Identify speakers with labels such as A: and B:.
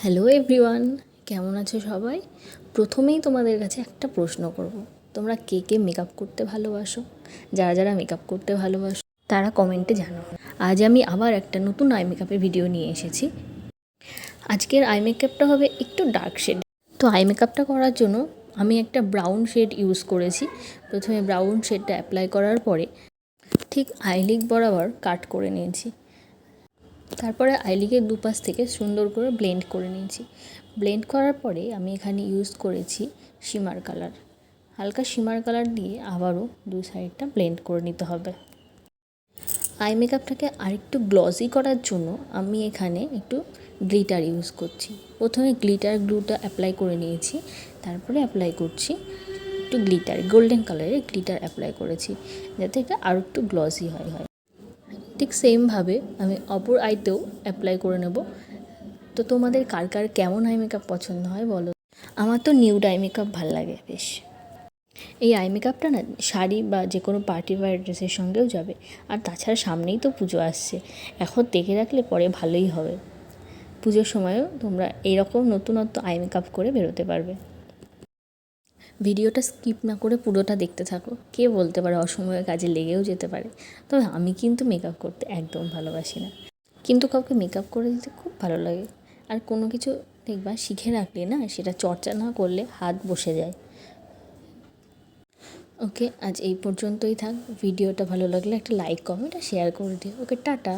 A: Hello everyone, কেমন আছো সবাই? প্রথমেই তোমাদের কাছে একটা প্রশ্ন করব, তোমরা কে কে মেকআপ করতে ভালোবাসো? যারা যারা মেকআপ করতে ভালোবাসো তারা কমেন্টে জানাও। আজ আমি আবার একটা নতুন আই মেকআপের ভিডিও নিয়ে এসেছি। আজকের আই মেকআপটা হবে একটু ডার্ক শেড। তো আই মেকআপটা করার জন্য আমি একটা ব্রাউন শেড ইউজ করেছি। প্রথমে ব্রাউন শেডটা অ্যাপ্লাই করার পরে ঠিক আইলিড বরাবর কাট করে নিয়েছি। তারপরে আইলিডের দুপাশ থেকে সুন্দর করে ব্লেন্ড করে নিয়েছি। ব্লেন্ড করার পরে আমি এখানে ইউজ করেছি শিমার কালার। হালকা শিমার কালার দিয়ে আবারও দুই সাইডটা ব্লেন্ড করে নিতে হবে। আই মেকআপটাকে আরেকটু গ্লসি করার জন্য আমি এখানে একটু গ্লিটার ইউজ করছি। প্রথমে গ্লিটার গ্লুটা অ্যাপ্লাই করে নিয়েছি, তারপরে অ্যাপ্লাই করছি একটু গ্লিটার, গোল্ডেন কালারের গ্লিটার অ্যাপ্লাই করেছি যাতে এটা আরও একটু গ্লসি হয়। ঠিক সেমভাবে আমি অপর আইতেও অ্যাপ্লাই করে নেব। তো তোমাদের কার কার কেমন আই মেকআপ পছন্দ হয় বলো। আমার তো নিউড আই মেকআপ ভালো লাগে বেশ। এই আই মেকআপটা না শাড়ি বা যে কোনো পার্টি ওয়্যার ড্রেসের সঙ্গেও যাবে। আর তাছাড়া সামনেই তো পুজো আসছে, এখন দেখে রাখলে পরে ভালোই হবে। পুজোর সময়ও তোমরা এইরকম নতুনত্ব আই মেকআপ করে বেরোতে পারবে। ভিডিওটা স্কিপ না করে পুরোটা দেখতে থাকো, কে বলতে পারে অসময়ে কাজে লেগেও যেতে পারে। তবে আমি কিন্তু মেকআপ করতে একদম ভালোবাসি না, কিন্তু কাউকে মেকআপ করে দিতে খুব ভালো লাগে। আর কোনো কিছু দেখবা শিখে রাখলে না, সেটা চর্চা না করলে হাত বসে যায়। ওকে, আজ এই পর্যন্তই থাক। ভিডিওটা ভালো লাগলে একটা লাইক, কমেন্ট আর শেয়ার করে দিও। ওকে, টাটা।